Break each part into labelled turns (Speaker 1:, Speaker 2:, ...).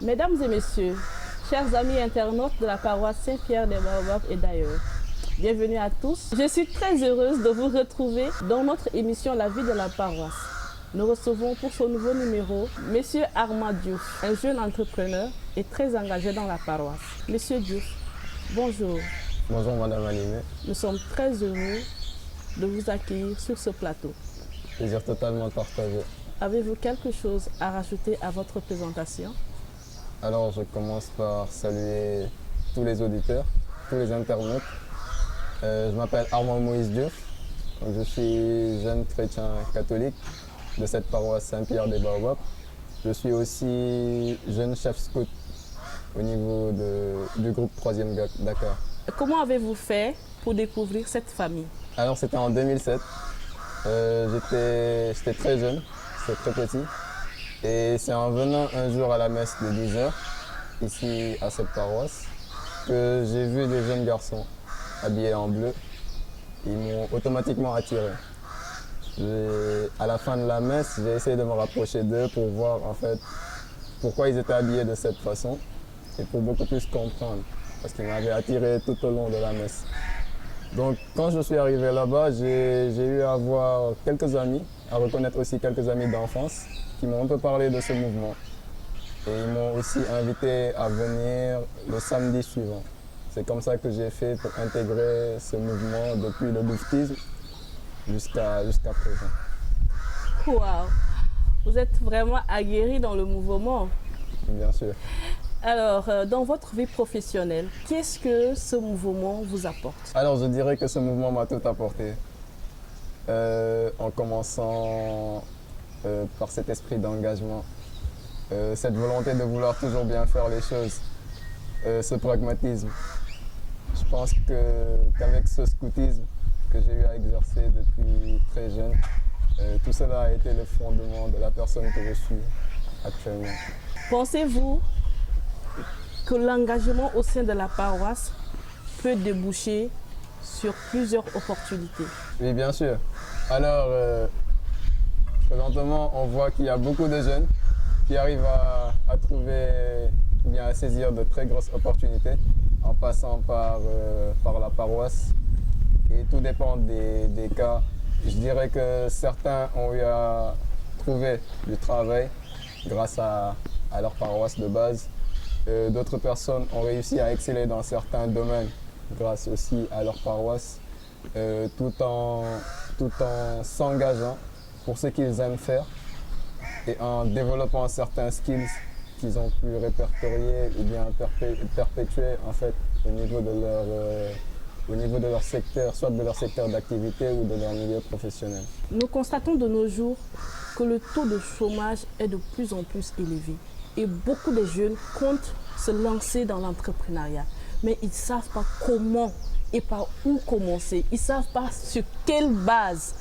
Speaker 1: Mesdames et messieurs, chers amis internautes de la paroisse Saint-Pierre des Baobabs et d'ailleurs, bienvenue à tous. Je suis très heureuse de vous retrouver dans notre émission La vie de la paroisse. Nous recevons pour ce nouveau numéro Monsieur Armand Diouf, un jeune entrepreneur et très engagé dans la paroisse. Monsieur Diouf, bonjour.
Speaker 2: Bonjour Madame Alimé.
Speaker 1: Nous sommes très heureux de vous accueillir sur ce plateau.
Speaker 2: Plaisir totalement partagé.
Speaker 1: Avez-vous quelque chose à rajouter à votre présentation?
Speaker 2: Alors je commence par saluer tous les auditeurs, tous les internautes. Je m'appelle Armand Moïse Diouf. Donc, je suis jeune chrétien catholique de cette paroisse Saint-Pierre des Baobabs. Je suis aussi jeune chef scout au niveau du groupe 3e Dakar.
Speaker 1: Comment avez-vous fait pour découvrir cette famille?
Speaker 2: Alors c'était en 2007. J'étais très jeune, j'étais très petit. Et c'est en venant un jour à la messe de 10h, ici à cette paroisse, que j'ai vu des jeunes garçons habillés en bleu. Ils m'ont automatiquement attiré. À la fin de la messe, j'ai essayé de me rapprocher d'eux pour voir en fait pourquoi ils étaient habillés de cette façon et pour beaucoup plus comprendre, parce qu'ils m'avaient attiré tout au long de la messe. Donc quand je suis arrivé là-bas, j'ai eu à voir quelques amis, à reconnaître aussi quelques amis d'enfance qui m'ont un peu parlé de ce mouvement. Et ils m'ont aussi invité à venir le samedi suivant. C'est comme ça que j'ai fait pour intégrer ce mouvement depuis le bouddhisme jusqu'à présent.
Speaker 1: Waouh! Vous êtes vraiment aguerri dans le mouvement.
Speaker 2: Bien sûr.
Speaker 1: Alors, dans votre vie professionnelle, qu'est-ce que ce mouvement vous apporte?
Speaker 2: Alors, je dirais que ce mouvement m'a tout apporté. En commençant par cet esprit d'engagement, cette volonté de vouloir toujours bien faire les choses, ce pragmatisme. Je pense qu'avec ce scoutisme que j'ai eu à exercer depuis très jeune, tout cela a été le fondement de la personne que je suis actuellement.
Speaker 1: Pensez-vous que l'engagement au sein de la paroisse peut déboucher sur plusieurs opportunités?
Speaker 2: Oui, bien sûr. Alors, présentement, on voit qu'il y a beaucoup de jeunes qui arrivent à trouver ou bien à saisir de très grosses opportunités en passant par la paroisse. Et tout dépend des cas. Je dirais que certains ont eu à trouver du travail grâce à leur paroisse de base. D'autres personnes ont réussi à exceller dans certains domaines grâce aussi à leur paroisse, tout en s'engageant pour ce qu'ils aiment faire et en développant certains skills qu'ils ont pu répertorier ou bien perpétuer en fait au niveau de leur secteur, soit de leur secteur d'activité ou de leur milieu professionnel.
Speaker 1: Nous constatons de nos jours que le taux de chômage est de plus en plus élevé et beaucoup de jeunes comptent se lancer dans l'entrepreneuriat, mais ils ne savent pas comment et par où commencer. Ils ne savent pas sur quelle base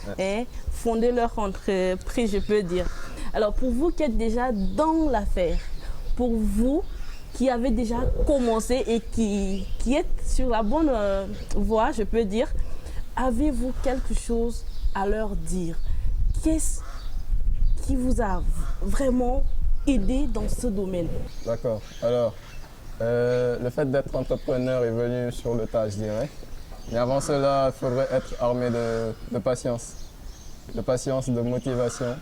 Speaker 1: fonder leur entreprise, je peux dire. Alors pour vous qui êtes déjà dans l'affaire, pour vous qui avez déjà commencé et qui êtes sur la bonne voie, je peux dire, avez-vous quelque chose à leur dire? Qu'est-ce qui vous a vraiment aidé dans ce domaine?
Speaker 2: D'accord. Alors, le fait d'être entrepreneur est venu sur le tas, je dirais. Mais avant cela, il faudrait être armé de patience. De patience, de motivation,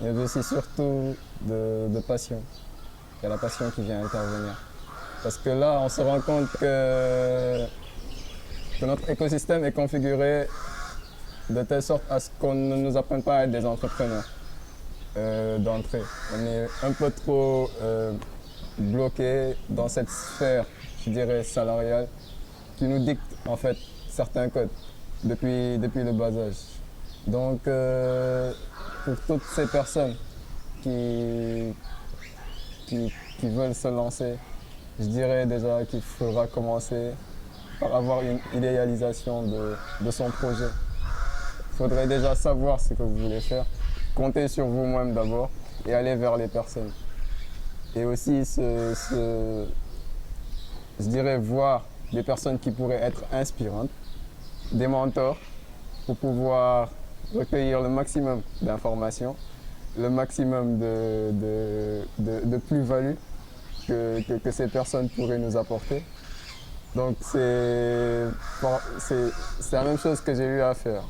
Speaker 2: mais aussi surtout de passion. Il y a la passion qui vient intervenir. Parce que là, on se rend compte que notre écosystème est configuré de telle sorte à ce qu'on ne nous apprenne pas à être des entrepreneurs d'entrée. On est un peu trop bloqué dans cette sphère, je dirais, salariale, qui nous dicte en fait certains codes depuis le bas âge. Donc, pour toutes ces personnes qui veulent se lancer, je dirais déjà qu'il faudra commencer par avoir une idéalisation de son projet. Il faudrait déjà savoir ce que vous voulez faire, compter sur vous-même d'abord et aller vers les personnes. Et aussi, je dirais, voir des personnes qui pourraient être inspirantes, des mentors, pour pouvoir recueillir le maximum d'informations, le maximum de plus-value que ces personnes pourraient nous apporter. Donc c'est la même chose que j'ai eu à faire.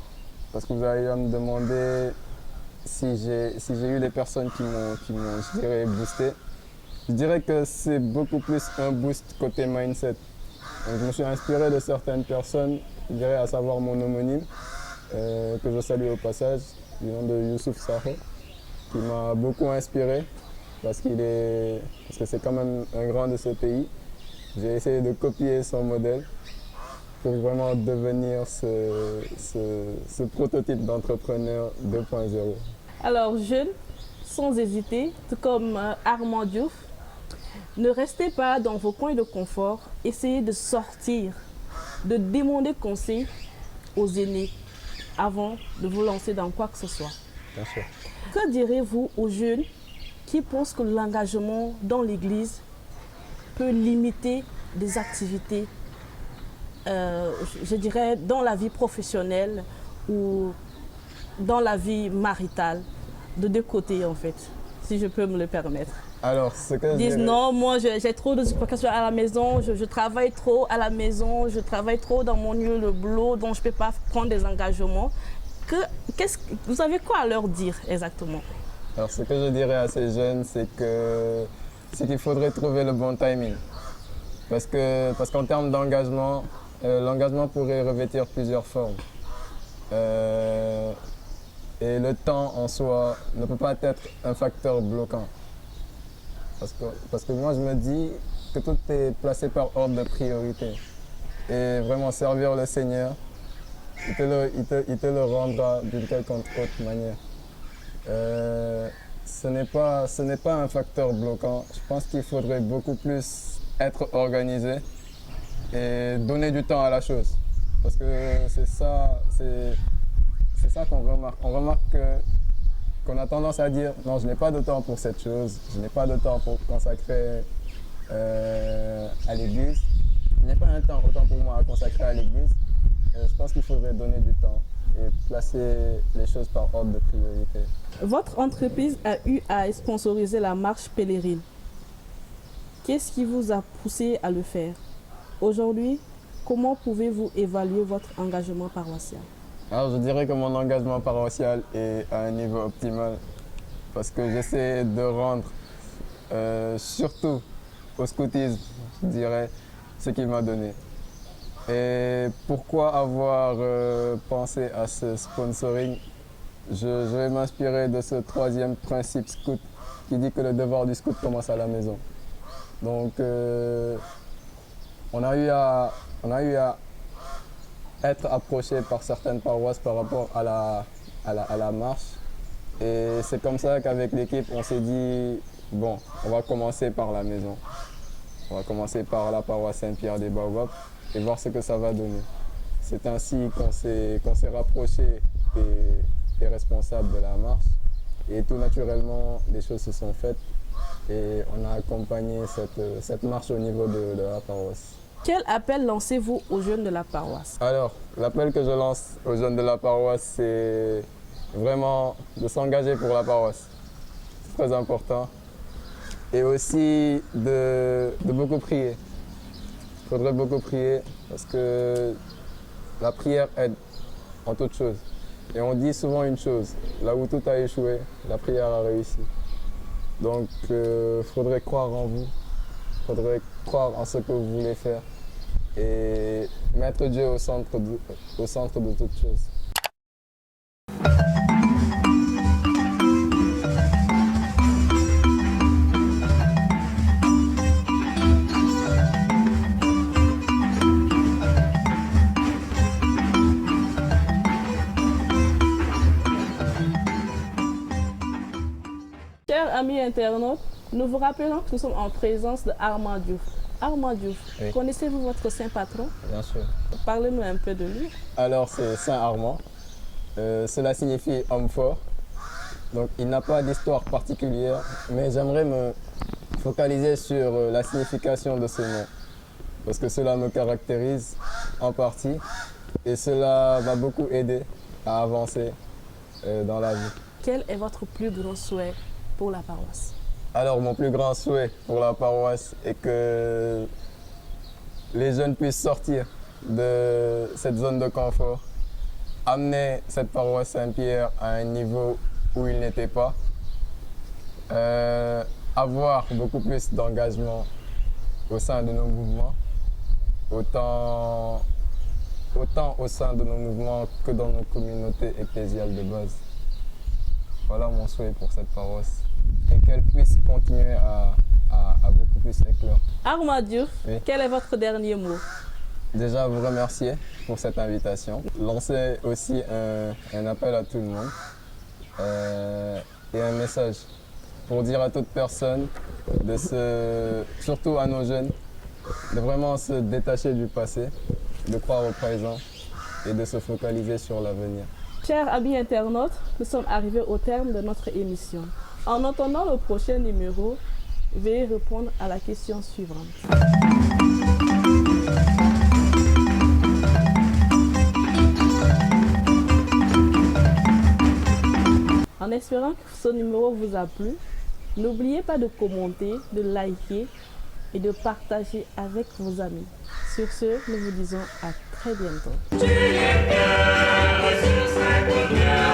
Speaker 2: Parce que vous avez eu à me demander si j'ai eu des personnes qui m'ont, je dirais, boosté. Je dirais que c'est beaucoup plus un boost côté mindset. Donc, je me suis inspiré de certaines personnes, je dirais à savoir mon homonyme, que je salue au passage, du nom de Youssouf Saho, qui m'a beaucoup inspiré parce que c'est quand même un grand de ce pays. J'ai essayé de copier son modèle pour vraiment devenir ce prototype d'entrepreneur 2.0.
Speaker 1: Alors, jeunes, sans hésiter, tout comme Armand Diouf, ne restez pas dans vos coins de confort, essayez de sortir, de demander conseil aux aînés avant de vous lancer dans quoi que ce soit.
Speaker 2: Bien sûr.
Speaker 1: Que direz-vous aux jeunes qui pensent que l'engagement dans l'Église peut limiter des activités, je dirais, dans la vie professionnelle ou dans la vie maritale, de deux côtés en fait, si je peux me le permettre?
Speaker 2: Alors, ce que
Speaker 1: Disent non, moi j'ai trop de occupations à la maison, je travaille trop à la maison, je travaille trop dans mon lieu de boulot, donc je ne peux pas prendre des engagements. Vous avez quoi à leur dire exactement?
Speaker 2: Alors, ce que je dirais à ces jeunes, c'est qu'il faudrait trouver le bon timing. Parce qu'en termes d'engagement, l'engagement pourrait revêtir plusieurs formes. Et le temps en soi ne peut pas être un facteur bloquant. Parce que moi, je me dis que tout est placé par ordre de priorité. Et vraiment servir le Seigneur, il te le rendra d'une quelconque autre manière. Ce n'est pas un facteur bloquant. Je pense qu'il faudrait beaucoup plus être organisé et donner du temps à la chose. Parce que c'est ça qu'on remarque. On remarque qu'on a tendance à dire non, je n'ai pas de temps pour cette chose, je n'ai pas de temps pour consacrer à l'église, je n'ai pas un temps autant pour moi à consacrer à l'église. Je pense qu'il faudrait donner du temps et placer les choses par ordre de priorité.
Speaker 1: Votre entreprise a eu à sponsoriser la marche pèlerine. Qu'est-ce qui vous a poussé à le faire? Aujourd'hui, comment pouvez-vous évaluer votre engagement paroissial?
Speaker 2: Alors, je dirais que mon engagement paroissial est à un niveau optimal parce que j'essaie de rendre, surtout au scoutisme, je dirais, ce qu'il m'a donné. Et pourquoi avoir pensé à ce sponsoring? Je vais m'inspirer de ce troisième principe scout qui dit que le devoir du scout commence à la maison. Donc, on a eu à être approché par certaines paroisses par rapport à la marche. Et c'est comme ça qu'avec l'équipe, on s'est dit, bon, on va commencer par la maison. On va commencer par la paroisse Saint-Pierre des Baobabs et voir ce que ça va donner. C'est ainsi qu'on s'est rapproché des responsables de la marche. Et tout naturellement, les choses se sont faites et on a accompagné cette marche au niveau de la paroisse.
Speaker 1: Quel appel lancez-vous aux jeunes de la paroisse?
Speaker 2: Alors, l'appel que je lance aux jeunes de la paroisse, c'est vraiment de s'engager pour la paroisse. C'est très important. Et aussi de beaucoup prier. Il faudrait beaucoup prier parce que la prière aide en toute chose. Et on dit souvent une chose, là où tout a échoué, la prière a réussi. Donc, il faudrait croire en vous, il faudrait croire en ce que vous voulez faire et mettre Dieu au centre de toute chose.
Speaker 1: Chers amis internautes, nous vous rappelons que nous sommes en présence de Armand Diouf. Armand Diouf,
Speaker 2: Oui.
Speaker 1: Connaissez-vous votre saint patron?
Speaker 2: Bien sûr.
Speaker 1: Parlez-nous un peu de lui.
Speaker 2: Alors, c'est Saint Armand. Cela signifie homme fort. Donc, il n'a pas d'histoire particulière, mais j'aimerais me focaliser sur la signification de ce nom. Parce que cela me caractérise en partie et cela m'a beaucoup aidé à avancer dans la vie.
Speaker 1: Quel est votre plus grand souhait pour la paroisse?
Speaker 2: Alors, mon plus grand souhait pour la paroisse est que les jeunes puissent sortir de cette zone de confort, amener cette paroisse Saint-Pierre à un niveau où il n'était pas, avoir beaucoup plus d'engagement au sein de nos mouvements, autant au sein de nos mouvements que dans nos communautés ecclésiales de base. Voilà mon souhait pour cette paroisse et qu'elle puisse continuer à beaucoup plus éclore.
Speaker 1: Armand Diouf,
Speaker 2: Oui.
Speaker 1: quel est votre dernier mot?
Speaker 2: Déjà, vous remercier pour cette invitation. Lancer aussi un appel à tout le monde et un message pour dire à toute personne, surtout à nos jeunes, de vraiment se détacher du passé, de croire au présent et de se focaliser sur l'avenir.
Speaker 1: Chers amis internautes, nous sommes arrivés au terme de notre émission. En attendant le prochain numéro, veuillez répondre à la question suivante. En espérant que ce numéro vous a plu, n'oubliez pas de commenter, de liker et de partager avec vos amis. Sur ce, nous vous disons à très bientôt.
Speaker 3: Tu es bien, Jésus,